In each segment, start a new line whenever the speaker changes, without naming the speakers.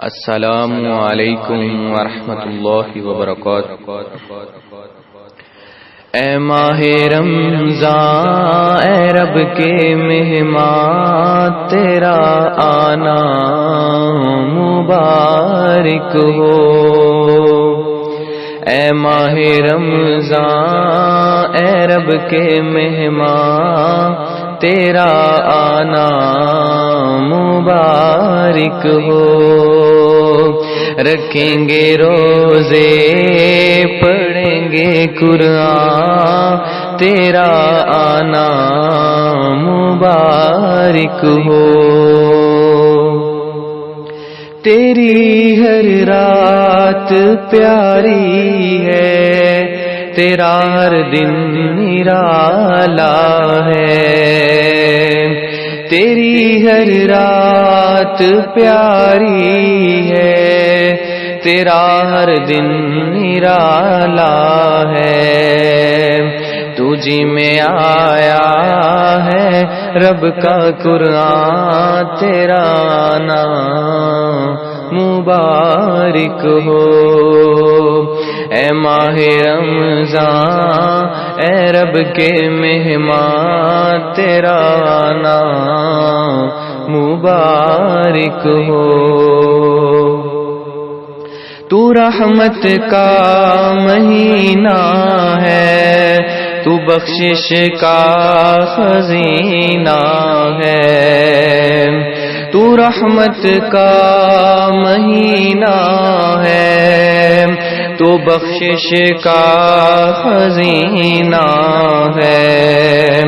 السلام علیکم ورحمۃ اللہ وبرکاتہ۔ اے ماہ رمضان اے رب کے مہمان، تیرا آنا مبارک ہو۔ اے ماہ رمضان اے رب کے مہمان، تیرا آنا مبارک ہو۔ رکھیں گے روزے پڑھیں گے قرآن، تیرا آنا مبارک ہو۔ تیری ہر رات پیاری ہے، تیرا ہر دن نرالا ہے۔ تیری ہر رات پیاری ہے، تیرا ہر دن نرالا ہے۔ تجھی میں آیا ہے رب کا قرآن، تیرا آنا مبارک ہو۔ اے ماہ رمضان اے رب کے مہمان، تیرا آنا مبارک ہو۔ تو رحمت کا مہینہ ہے، تو بخشش کا خزینہ ہے۔ تو رحمت کا مہینہ ہے، تو بخشش کا خزینہ ہے۔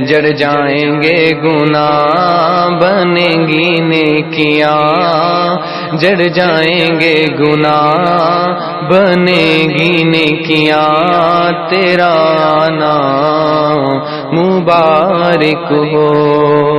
جڑ جائیں گے گناہ بنیں گی نیکیاں، جڑ جائیں گے گناہ بنیں گی نیکیاں، تیرا آنا مبارک ہو۔